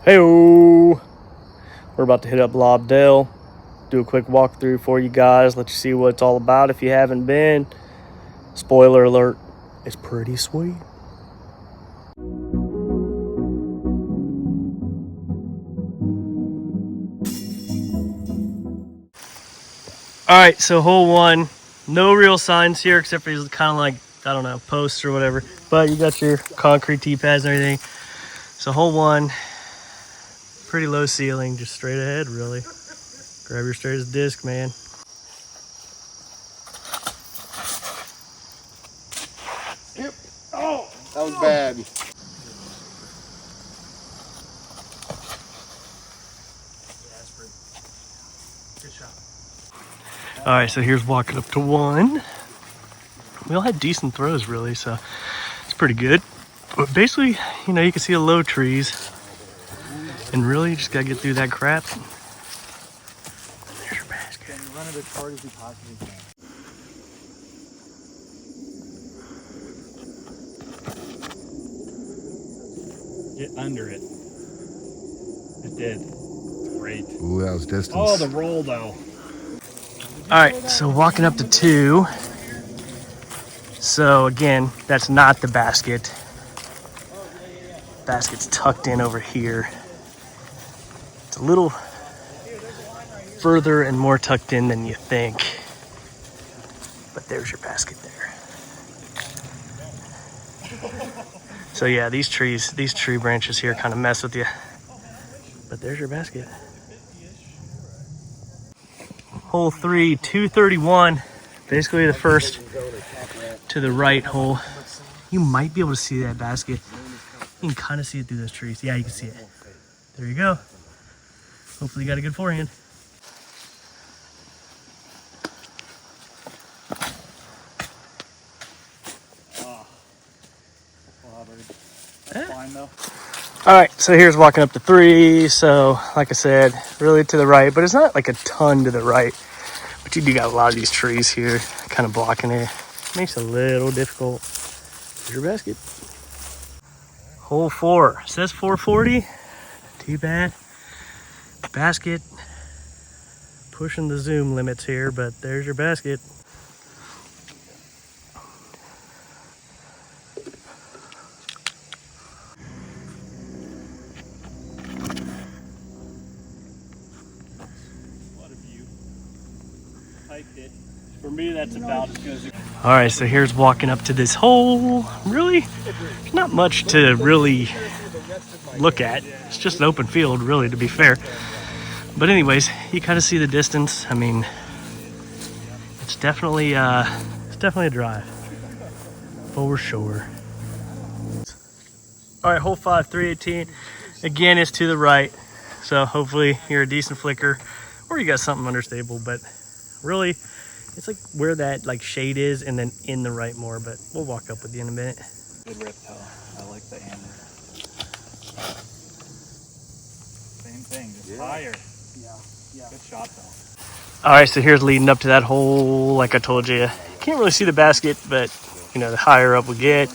Hey-o! We're about to hit up Lobdell, do a quick walkthrough for you guys, let you see what it's all about if you haven't been. Spoiler alert, it's pretty sweet. Alright, so hole one, no real signs here except for these kind of like, I don't know, posts or whatever. But you got your concrete T-pads and everything. So hole one, pretty low ceiling, just straight ahead really. Grab your straight as disc, man. Yep. Oh, that was bad. Good shot. All right, so here's walking up to one. We all had decent throws really, so it's pretty good. But basically, you know, you can see the low trees, and really you just gotta get through that crap. There's your basket. Run it as hard as you possibly can. Get under it. It did. Great. Ooh, that was distance. Oh, the roll though. All right, so walking up to two. So again, that's not the basket. Basket's tucked in over here. It's a little further and more tucked in than you think. But there's your basket there. So yeah, these tree branches here kind of mess with you. But there's your basket. Hole 3, 231. Basically the first to the right hole. You might be able to see that basket. You can kind of see it through those trees. Yeah, you can see it. There you go. Hopefully you got a good forehand. Fine though. All right, so here's walking up to three. So like I said, really to the right, but it's not like a ton to the right. But you do got a lot of these trees here kind of blocking it. Makes it a little difficult. Here's your basket. Hole 4, says 440. Too bad. Basket. Pushing the zoom limits here, but there's your basket. What a view. Hiked it. For me, that's about as good as it. All right, so here's walking up to this hole. Really, there's not much to really look at. It's just an open field, really, to be fair. But anyways, you kind of see the distance. I mean, it's definitely a drive, for sure. All right, hole 5, 318. Again, it's to the right, so hopefully you're a decent flicker, or you got something understable. But really, it's like where that like shade is, and then in the right more. But we'll walk up with you in a minute. Good rip toe. I like the hammer. Same thing, just higher. Yeah. Good shot though. All right, so here's leading up to that hole. Like I told you, can't really see the basket, but you know, the higher up we get,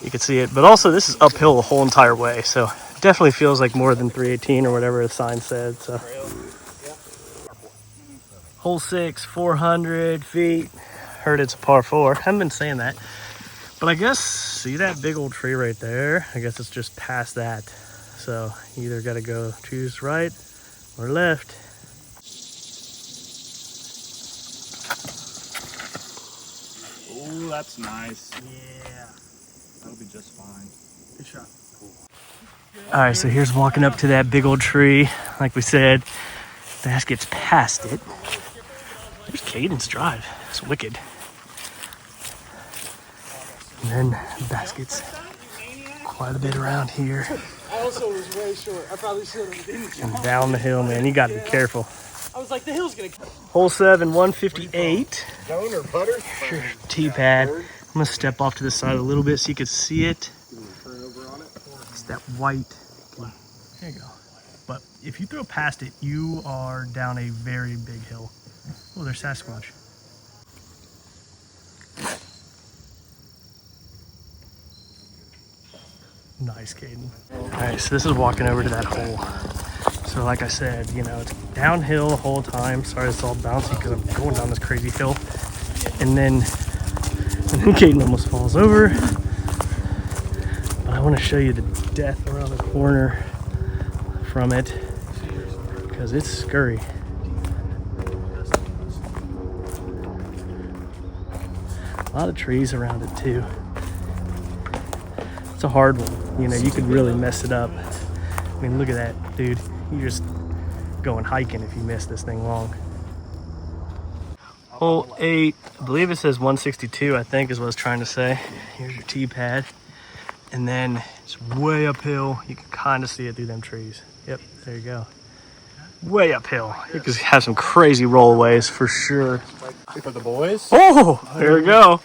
you can see it. But also, this is uphill the whole entire way, so it definitely feels like more than 318 or whatever the sign said. So, hole 6, 400 feet. Heard it's a par 4. Haven't been saying that, but I guess see that big old tree right there. I guess it's just past that. So you either got to go choose right or left. Ooh, that's nice. Yeah. That'll be just fine. Good shot. All right, so here's walking up to that big old tree. Like we said, basket's past it. There's Caden's drive. It's wicked. And then the basket's quite a bit around here. I also was way short. I probably should have. And down the hill, man. You got to be careful. I was like, the hill's gonna. Hole 7, 158. Zone or putter? Sure. T-pad. I'm gonna step off to the side a little bit so you can see it. It's that white. There you go. But if you throw past it, you are down a very big hill. Oh, there's Sasquatch. Nice, Caden. All right, so this is walking over to that hole. So like I said, you know, it's downhill the whole time. Sorry it's all bouncy because I'm going down this crazy hill. And then Caden almost falls over. But I want to show you the depth around the corner from it because it's scurry. A lot of trees around it too. It's a hard one. You know, you could really mess it up. I mean, look at that, dude. You're just going hiking if you miss this thing long. Hole 8, I believe it says 162, I think is what I was trying to say. Here's your tee pad. And then it's way uphill. You can kind of see it through them trees. Yep, there you go. Way uphill. You can have some crazy rollways for sure. For the boys? Oh, there we go.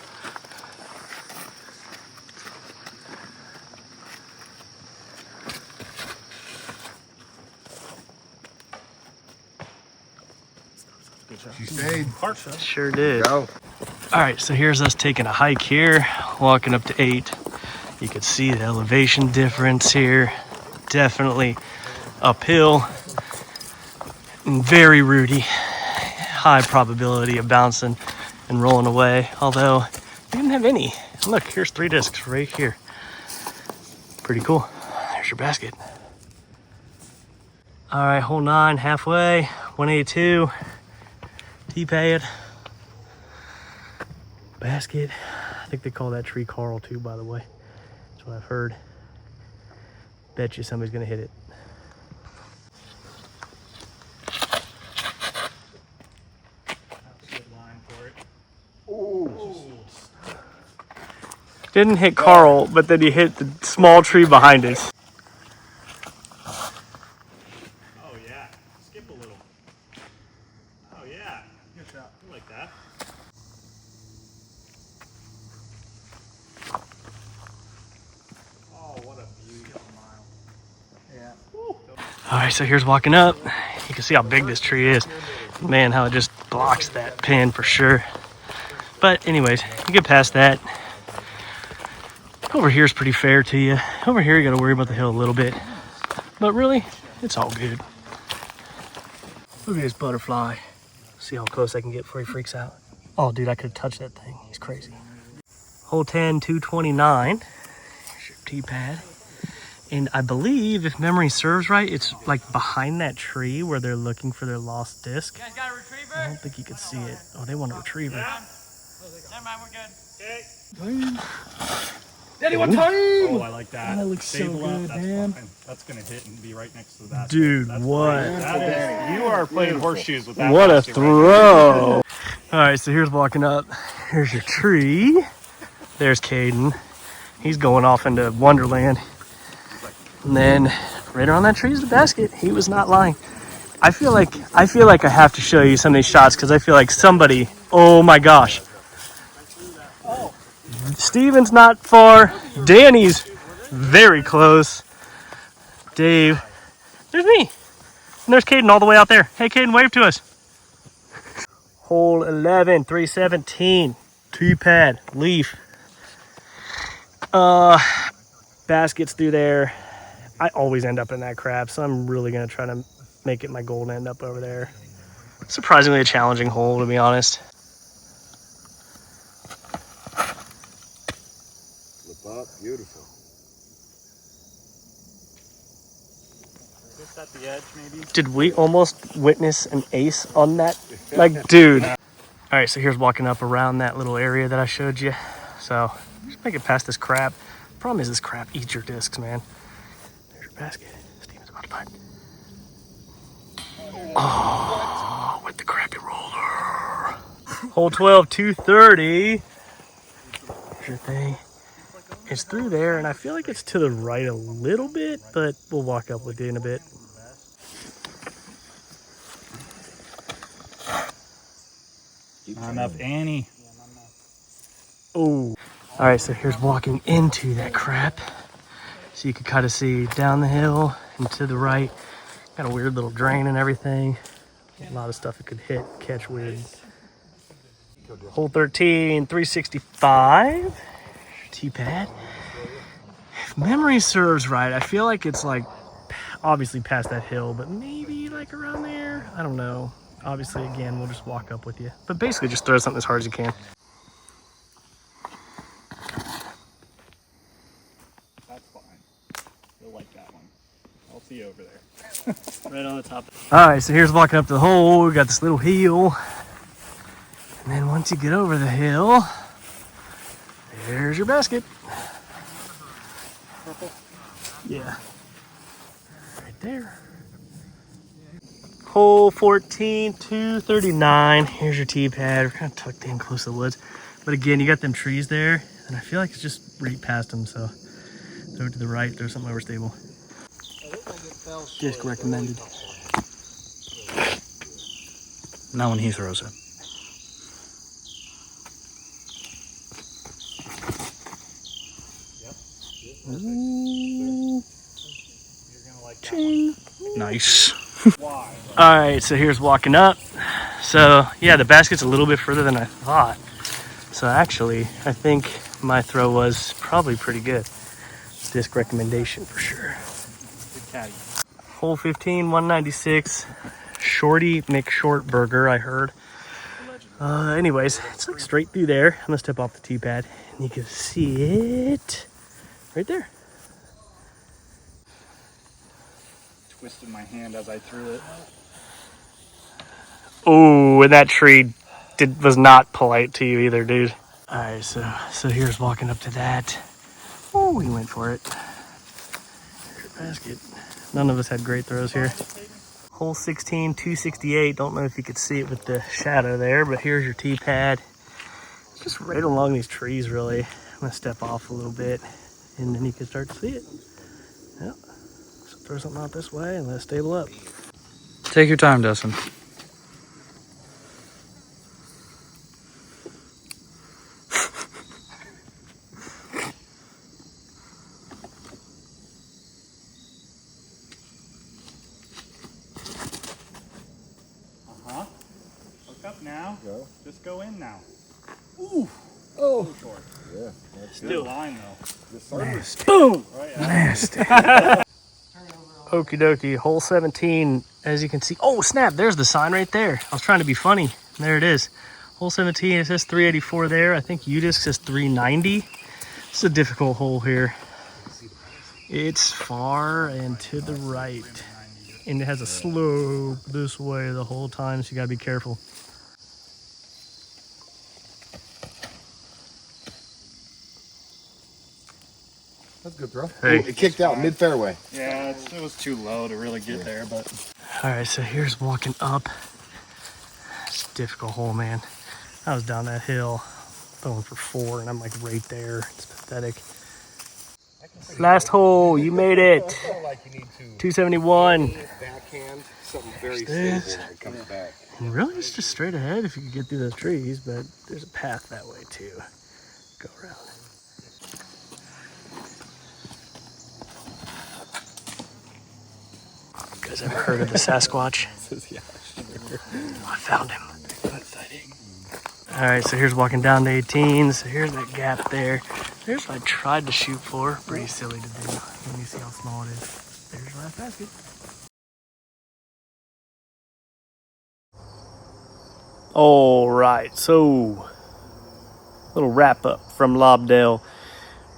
She stayed. Sure did. Go. All right, so here's us taking a hike here, walking up to 8. You can see the elevation difference here. Definitely uphill and very rooty. High probability of bouncing and rolling away, although we didn't have any. Look, here's 3 discs right here. Pretty cool. There's your basket. All right, hole 9, halfway, 182. Tee pad. Basket. I think they call that tree coral too, by the way. That's what I've heard. Bet you somebody's gonna hit it. Didn't hit Carl, but then he hit the small tree behind us. Oh yeah, skip a little. Oh yeah, good shot. You like that? Oh, what a beautiful mile. Yeah. All right, so here's walking up. You can see how big this tree is. Man, how it just blocks that pin for sure. But anyways, you get past that. Over here is pretty fair to you. Over here, you got to worry about the hill a little bit. But really, it's all good. Look at this butterfly. See how close I can get before he freaks out. Oh, dude, I could have touched that thing. He's crazy. Hole 10, 229. Here's your tee pad. And I believe, if memory serves right, it's like behind that tree where they're looking for their lost disc. You guys got a retriever? I don't think you can see it. Oh, they want a retriever. Never mind, we're good. Okay. Daddy, what time? Oh, I like that. That looks so Stable up, good, that's man. fine. That's gonna hit and be right next to the basket. Dude, That's what? great. That is, you are playing horseshoes with that. What a basket right throw. All right, so here's walking up. Here's your tree. There's Caden. He's going off into Wonderland. And then right around that tree is the basket. He was not lying. I feel like I have to show you some of these shots because I feel like somebody, oh my gosh. Steven's not far. Danny's very close. Dave. There's me. And there's Caden all the way out there. Hey, Caden, wave to us. Hole 11, 317. Tee pad, leaf. Baskets through there. I always end up in that crap, so I'm really going to try to make it my goal to end up over there. Surprisingly a challenging hole, to be honest. Flip up, beautiful. Just at the edge, maybe. Did we almost witness an ace on that? Like, dude. All right, so here's walking up around that little area that I showed you. So just make it past this crap. Problem is this crap eats your discs, man. There's your basket. Steven's about to putt. Oh, with the crappy roller. Hole 12, 230. Here's your thing. It's through there, and I feel like it's to the right a little bit, but we'll walk up with you in a bit. Not enough, Annie. Oh. All right, so here's walking into that crap. So you can kind of see down the hill and to the right. Got a weird little drain and everything. A lot of stuff it could hit, catch weird. Hole 13, 365. Tee pad. If memory serves right, I feel like it's like obviously past that hill, but maybe like around there. I don't know. Obviously, again, we'll just walk up with you. But basically, just throw something as hard as you can. That's fine. You'll like that one. I'll see you over there. Right on the top. All right, so here's walking up to the hole. We got this little hill. And then once you get over the hill, there's your basket. Purple? Yeah. Right there. Hole 14, 239. Here's your tee pad. We're kind of tucked in close to the woods. But again, you got them trees there, and I feel like it's just right past them, so throw it to the right, throw something over stable. Disc recommended. Not when he throws it. Ooh. Ching. Nice. All right, so here's walking up. So yeah, the basket's a little bit further than I thought. So actually, I think my throw was probably pretty good. Disc recommendation for sure. Good caddy. Hole 15, 196. Shorty McShortburger, I heard. Anyways, it's like straight through there. I'm gonna step off the tee pad and you can see it right there. Twisted my hand as I threw it. Oh, and that tree was not polite to you either, dude. All right, so here's walking up to that. Oh, we went for it. There's your basket. None of us had great throws here. Hole 16, 268. Don't know if you could see it with the shadow there, but here's your tee pad. Just right along these trees, really. I'm gonna step off a little bit, and then you can start to see it. Yep. So throw something out this way and let it stable up. Take your time, Dustin. Look up now. Go. Just go in now. Ooh. Oh. Short. Yeah. That's Still line though. Nasty. Boom! Right. Nasty. Okie dokie, hole 17, as you can see. Oh, snap, there's the sign right there. I was trying to be funny. There it is. Hole 17, it says 384 there. I think UDisc says 390. It's a difficult hole here. It's far and to the right. And it has a slope this way the whole time, so you gotta be careful. That's a good throw. Hey. Ooh, it kicked out mid fairway. Yeah, it was too low to really get there, but All right, so here's walking up. It's a difficult hole, man. I was down that hill throwing for 4, and I'm like right there. It's pathetic. Last hole, you made it. Like you need to 271. backhand something very There's stable when it comes back. And really, it's just straight ahead if you can get through those trees, but there's a path that way too. Go around. You guys ever heard of the Sasquatch? Yeah, sure. I found him. All right, so here's walking down to 18. So here's that gap there. There's what I tried to shoot for. Pretty silly to do. Let me see how small it is. There's your last basket. All right, so little wrap up from Lobdell.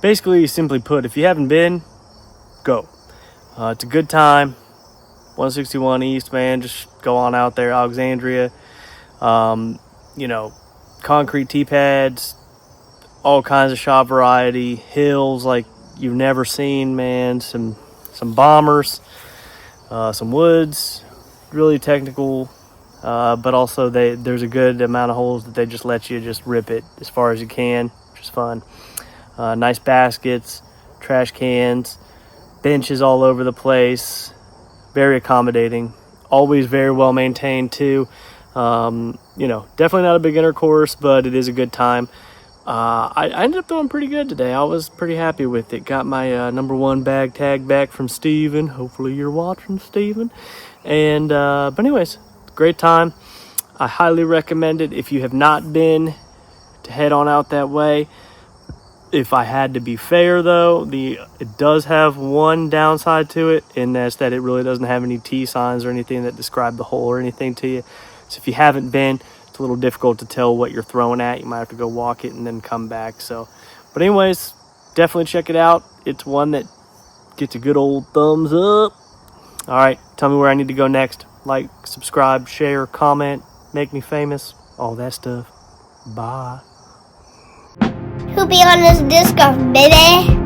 Basically, simply put, if you haven't been, go. It's a good time. 161 East, man. Just go on out there, Alexandria. You know, concrete tee pads, all kinds of shop variety, hills like you've never seen, man. Some bombers, some woods, really technical. But also there's a good amount of holes that they just let you just rip it as far as you can, which is fun. Nice baskets, trash cans, benches all over the place, very accommodating, always very well maintained too. You know, definitely not a beginner course, but it is a good time. I ended up throwing pretty good today. I was pretty happy with it. Got my number 1 bag tag back from Steven. Hopefully you're watching, Steven. And but anyways, great time. I highly recommend it if you have not been, to head on out that way. If I had to be fair, though, it does have one downside to it, and that's that it really doesn't have any T signs or anything that describe the hole or anything to you. So if you haven't been, it's a little difficult to tell what you're throwing at. You might have to go walk it and then come back. So, but anyways, definitely check it out. It's one that gets a good old thumbs up. All right, tell me where I need to go next. Like, subscribe, share, comment, make me famous, all that stuff. Bye. Who be on this disc golf, baby?